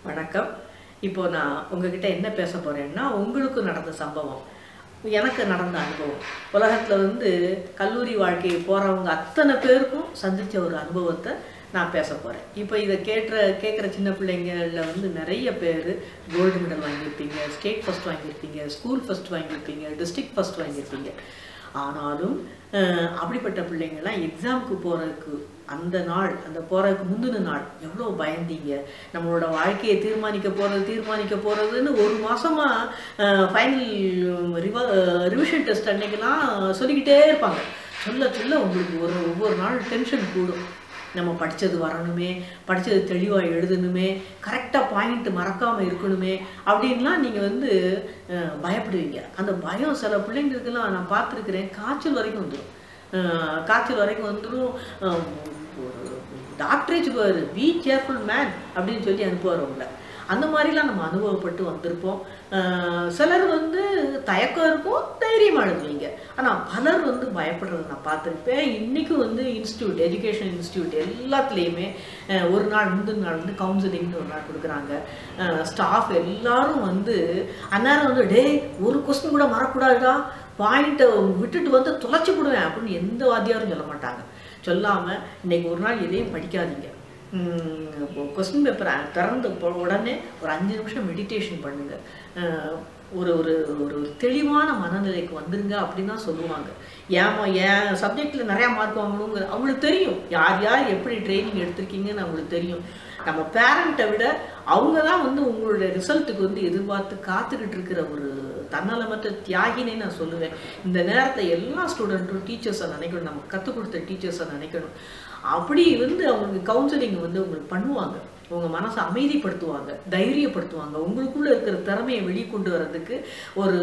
வணக்கம். இப்போ நான் உங்ககிட்ட என்ன பேச போறேன்னா, உங்களுக்கு நடந்த சம்பவம். எனக்கு நடந்த அனுபவம். உலகத்துல கல்லூரி வாழ்க்கை போறவங்க அத்தனை பேருக்கும் சந்திச்ச ஒரு அனுபவத்த நான் பேச போறேன். இப்போ இத கேட்குற சின்ன பிள்ளைங்கள்ல நிறைய பேரு கோல்டு மெடல் வாங்கியிருப்பீங்க, ஸ்டேட் ஃபர்ஸ்ட் வாங்கியிருப்பீங்க, ஸ்கூல் ஃபர்ஸ்ட் வாங்கியிருப்பீங்க, டிஸ்ட்ரிக்ட் ஃபர்ஸ்ட் வாங்கியிருப்பீங்க. ஆனாலும் அப்படிப்பட்ட பிள்ளைங்கள்லாம் எக்ஸாமுக்கு போறதுக்கு அந்த நாள், அந்த போறதுக்கு முந்தின நாள் எவ்வளோ பயந்தீங்க. நம்மளோட வாழ்க்கையை தீர்மானிக்க போறதுன்னு ஒரு மாசமா ஃபைனல் ரிவிஷன் டெஸ்ட் அன்னைக்கெல்லாம் சொல்லிக்கிட்டே இருப்பாங்க. சொல்ல சொல்ல உங்களுக்கு ஒவ்வொரு நாள் டென்ஷன் கூடும். நம்ம படித்தது வரணுமே, படித்தது தெளிவாக எழுதணுமே, கரெக்டாக பாயிண்ட் மறக்காமல் இருக்கணுமே அப்படின்லாம் நீங்கள் பயப்படுவீங்க. அந்த பயம் சில பிள்ளைங்களுக்கெல்லாம் நான் பார்த்துருக்குறேன். காய்ச்சல் வரைக்கும் வந்துடும். டாக்டரே சொல்லுவார், பி கேர்ஃபுல் மேன் அப்படின்னு சொல்லி அனுப்புவார். அந்த மாதிரிலாம் நம்ம அனுபவப்பட்டு வந்திருப்போம். சிலர் தயக்கம் இருக்கும், தைரியமாக எழுதுவீங்க. ஆனால் பலர் பயப்படுறதை நான் பார்த்துருப்பேன். இன்றைக்கும் எஜுகேஷன் இன்ஸ்டியூட் எல்லாத்துலேயுமே ஒரு நாள் முந்தின நாள் கவுன்சிலிங்னு ஒரு நாள் கொடுக்குறாங்க. ஸ்டாஃப் எல்லாரும் அந்நேரம் டே ஒரு கொஸ்டின் கூட மறக்கூடாதுடா, பாயிண்ட்டை விட்டுட்டு தொலைச்சி போடுவேன் அப்படின்னு எந்த வாத்தியாரும் சொல்ல மாட்டாங்க. சொல்லாமல் இன்னைக்கு ஒரு நாள் எதையும் படிக்காதீங்க, கொஸ்டின் பேப்பரை திறந்து உடனே ஒரு 5 நிமிஷம் மெடிடேஷன் பண்ணுங்க, ஒரு ஒரு ஒரு தெளிவான மனநிலைக்கு வந்துருங்க அப்படின்னு தான் சொல்லுவாங்க. என் சப்ஜெக்டில் நிறையா மார்க் வாங்கணுங்கிற அவங்களுக்கு தெரியும். யார் எப்படி ட்ரைனிங் எடுத்திருக்கீங்கன்னு அவங்களுக்கு தெரியும். நம்ம பேரண்ட்டை விட அவங்க தான் உங்களுடைய ரிசல்ட்டுக்கு எதிர்பார்த்து காத்துக்கிட்டு இருக்கிற ஒரு தன்னலமற்ற தியாகினே நான் சொல்லுவேன். இந்த நேரத்தை எல்லா ஸ்டூடெண்ட்டும் டீச்சர்ஸை நினைக்கணும், நம்ம கற்றுக் கொடுத்த டீச்சர்ஸை நினைக்கணும். அப்படி அவங்களுக்கு கவுன்சிலிங் உங்களுக்கு பண்ணுவாங்க. உங்கள் மனசை அமைதிப்படுத்துவாங்க, தைரியப்படுத்துவாங்க. உங்களுக்குள்ளே இருக்கிற திறமையை வெளிக்கொண்டு வர்றதுக்கு ஒரு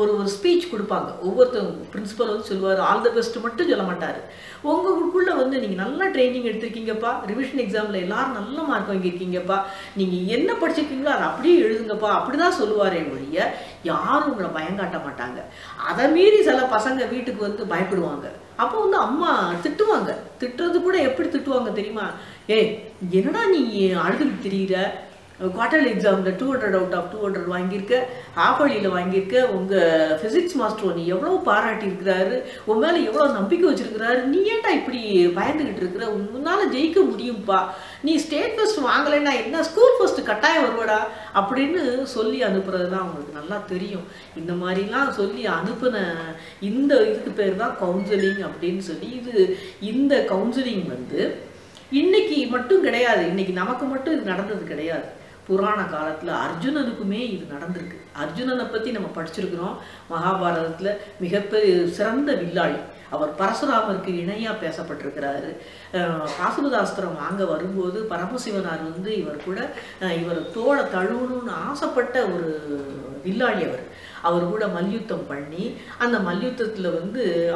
ஒரு ஒரு ஸ்பீச் கொடுப்பாங்க. ஒவ்வொருத்தவங்க பிரின்ஸிபல் சொல்லுவார், ஆல் த பெஸ்ட் மட்டும் சொல்ல மாட்டார். உங்களுக்குள்ளே நீங்கள் நல்லா ட்ரைனிங் எடுத்திருக்கீங்கப்பா, ரிவிஷன் எக்ஸாமில் எல்லாரும் நல்ல மார்க் வாங்கியிருக்கீங்கப்பா, நீங்கள் என்ன படிச்சிருக்கீங்களோ அதை அப்படியே எழுதுங்கப்பா அப்படி தான் சொல்லுவாரே ஒழிய யாரும் உங்களை பயங்காட்ட மாட்டாங்க. அதை மீறி சில பசங்க வீட்டுக்கு பயப்படுவாங்க. அப்போ அம்மா திட்டுவாங்க. திட்டுறது கூட எப்படி திட்டுவாங்க தெரியுமா? ஏய், என்னடா நீ அழுதுகிட்டு தெரியுற, குவார்டர்லி எக்ஸாமில் 200 அவுட் ஆஃப் 200 வாங்கியிருக்க, ஹாஃப் இயர்லியில் வாங்கியிருக்க, உங்கள் ஃபிசிக்ஸ் மாஸ்டர் நீ எவ்வளோ பாராட்டியிருக்கிறாரு, உன் மேலே எவ்வளோ நம்பிக்கை வச்சுருக்கிறாரு, நீ ஏன்டா இப்படி பயந்துக்கிட்டு இருக்கிற, உன்னால் ஜெயிக்க முடியும்ப்பா, நீ ஸ்டேட் ஃபர்ஸ்ட் வாங்கலைன்னா என்ன, ஸ்கூல் ஃபர்ஸ்ட் கட்டாயம் வருவடா அப்படின்னு சொல்லி அனுப்புறது தான் அவங்களுக்கு நல்லா தெரியும். இந்த மாதிரிலாம் சொல்லி அனுப்புன இதுக்கு பேர் தான் கவுன்சிலிங் அப்படின்னு சொல்லி. இந்த கவுன்சிலிங் இன்னைக்கு மட்டும் கிடையாது, இன்னைக்கு நமக்கு மட்டும் இது நடந்தது கிடையாது. புராண காலத்தில் அர்ஜுனனுக்குமே இது நடந்திருக்கு. அர்ஜுனனை பற்றி நம்ம படிச்சிருக்கிறோம். மகாபாரதத்தில் மிகப்பெரிய சிறந்த வில்லாளி அவர், பரசுராமருக்கு இணையாக பேசப்பட்டிருக்கிறாரு. பாசுபதாஸ்திரம் வாங்க வரும்போது பரமசிவனார் இவர் கூட இவர் தோளை தழுவணும்னு ஆசைப்பட்ட ஒரு வில்லாளி அவர் கூட மல்யுத்தம் பண்ணி, அந்த மல்யுத்தத்தில்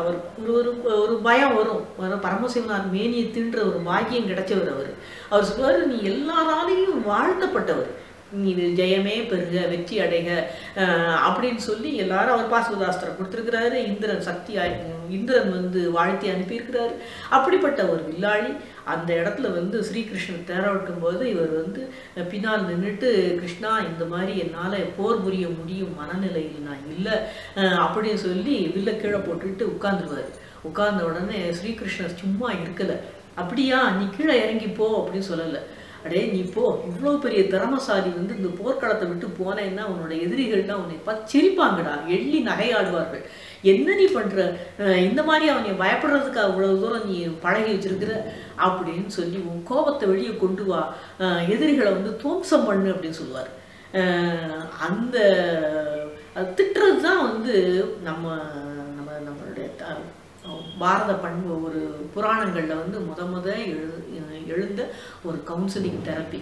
அவர் ஒரு பயம் வரும். பரமசிவனார் மேனியை தின்ற ஒரு பாக்கியம் கிடைச்சவர் அவர் சொல்வார், நீ எல்லாராலையும் வாழ்த்தப்பட்டவர், நீ ஜெயமே பெருக, வெற்றி அடைக அப்படின்னு சொல்லி எல்லாரும் அவர் பாசுபதாஸ்திரம் கொடுத்துருக்கிறாரு. இந்திரன் வாழ்த்தி அனுப்பியிருக்கிறாரு. அப்படிப்பட்ட ஒரு வில்லாளி அந்த இடத்துல ஸ்ரீகிருஷ்ணன் தேரோட்டும் போது இவர் பின்னால் நின்றுட்டு, கிருஷ்ணா இந்த மாதிரி என்னால் போர் புரிய முடியும் மனநிலையில் நான் இல்லை அப்படின்னு சொல்லி வில்ல கீழே போட்டுக்கிட்டு உட்கார்ந்துருவார். உட்கார்ந்த உடனே ஸ்ரீகிருஷ்ணர் சும்மா இருக்கலை. அப்படியா, நீ கீழே இறங்கிப்போ அப்படின்னு சொல்லலை. அடே நீ போ, இவ்வளோ பெரிய திறமசாலி இந்த போர்க்களத்தை விட்டு போனேன்னா உன்னோட எதிரிகள்லாம் உன்னை பார்த்து சிரிப்பாங்கடா, எள்ளி நகையாடுவார்கள். என்ன நீ பண்ணுற, இந்த மாதிரி அவனை பயப்படுறதுக்கு அவ்வளோ தூரம் நீ பழகி வச்சிருக்கிற அப்படின்னு சொல்லி உன் கோபத்தை வெளியே கொண்டு வா, எதிரிகளை துவம்சம் பண்ணு அப்படின்னு சொல்லுவார். அந்த திட்டுறது தான் நம்மளுடைய பாரத பண்பு. ஒரு புராணங்களில் முத எழுந்த ஒரு கவுன்சிலிங் தெரப்பி.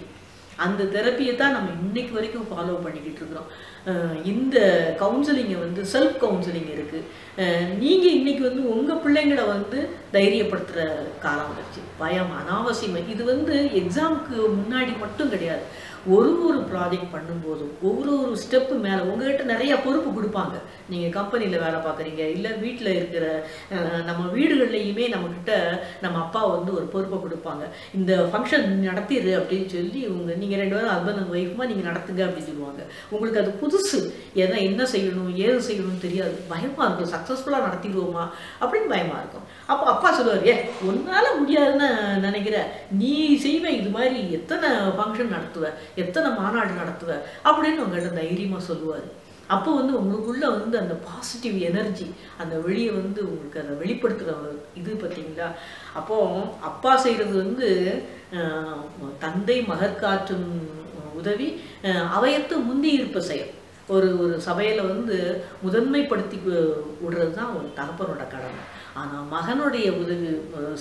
அந்த தெரப்பியை தான் நம்ம இன்னைக்கு வரைக்கும் ஃபாலோ பண்ணிக்கிட்டு இருக்கிறோம். இந்த கவுன்சிலிங்கை செல்ஃப் கவுன்சிலிங் இருக்குது. நீங்கள் இன்னைக்கு உங்கள் பிள்ளைங்களை தைரியப்படுத்துகிற காலம் வந்துச்சு. பயம் அனாவசியம். இது எக்ஸாமுக்கு முன்னாடி மட்டும் கிடையாது. ஒரு ப்ராஜெக்ட் பண்ணும்போதும் ஒரு ஸ்டெப்பு மேலே உங்ககிட்ட நிறைய பொறுப்பு கொடுப்பாங்க. நீங்கள் கம்பெனியில் வேலை பார்க்குறீங்க, இல்லை வீட்டில் இருக்கிற நம்ம வீடுகள்லையுமே நம்மக்கிட்ட நம்ம அப்பா வந்து ஒரு பொறுப்பை கொடுப்பாங்க. இந்த ஃபங்க்ஷன் நடத்திடு அப்படின்னு சொல்லி நீங்கள் 2 பேரும் ஹஸ்பண்ட் அண்ட் ஒய்ஃபுமா நீங்கள் நடத்துங்க அப்படின்னு சொல்லுவாங்க. உங்களுக்கு அது புதுசு, என்ன செய்யணும் ஏது செய்யணும்னு தெரியாது, பயமாக இருக்கும். சக்ஸஸ்ஃபுல்லாக நடத்திடுவோமா அப்படின்னு பயமாக இருக்கும். அப்போ அப்பா சொல்லுவார், உன்னால் முடியாதுன்னு நினைக்கிற, நீ செய்வ இது மாதிரி எத்தனை ஃபங்க்ஷன் நடத்துவ, எத்தனை மாநாடு நடத்துவ அப்படின்னு உங்கள்கிட்ட தைரியமாக சொல்லுவார். அப்போ வந்து உங்களுக்குள்ள வந்து அந்த பாசிட்டிவ் எனர்ஜி, அந்த வெளியே வந்து உங்களுக்கு அதை வெளிப்படுத்துகிற இது பார்த்தீங்களா. அப்போ அப்பா செய்கிறது வந்து தந்தை மகற்காற்றும் உதவி அவையத்து முந்தி இருப்ப செயல். ஒரு சபையில் வந்து முதன்மைப்படுத்தி விடுறது தான் ஒரு தகப்பனோட கடமை. ஆனால் மகனுடைய உதவி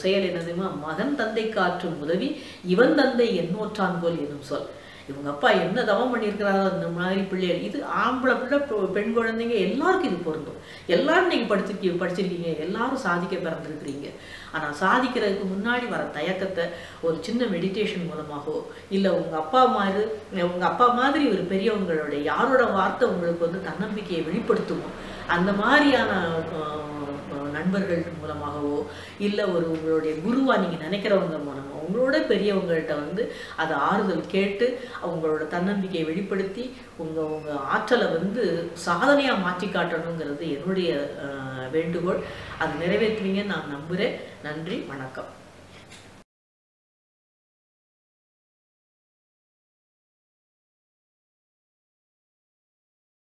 செயல் என்னதுமா, மகன் தந்தை காற்றும் உதவி இவன் தந்தை என்னோற்றான் போல் எனும் சொல். இவங்க அப்பா என்ன தவம் பண்ணியிருக்கிறாரோ அந்த மாதிரி பிள்ளைகள். இது ஆம்பளை பிள்ளை பெண் குழந்தைங்க எல்லாருக்கும் இது பொருந்தும். எல்லாரும் நீங்கள் படிச்சிருக்கீங்க, எல்லாரும் சாதிக்க பிறந்திருக்கிறீங்க. ஆனால் சாதிக்கிறதுக்கு முன்னாடி வர தயக்கத்தை ஒரு சின்ன மெடிடேஷன் மூலமாகவோ, இல்லை உங்கள் அப்பா மாதிரி ஒரு பெரியவங்களுடைய யாரோட வார்த்தை உங்களுக்கு வந்து தன்னம்பிக்கையை வெளிப்படுத்துமோ அந்த மாதிரியான நண்பர்கள் மூலமாகவோ, இல்லை உங்களுடைய குருவா நீங்கள் நினைக்கிறவங்க மூலமாக உங்களோட பெரியவங்கள்ட்ட வந்து அதை ஆறுதல் கேட்டு அவங்களோட தன்னம்பிக்கையை வெளிப்படுத்தி உங்கள் ஆற்றலை வந்து சாதனையாக மாற்றி காட்டணுங்கிறது என்னுடைய வேண்டுகோள். அது நிறைவேற்றுவீங்கன்னு நான் நம்புகிறேன். நன்றி, வணக்கம்.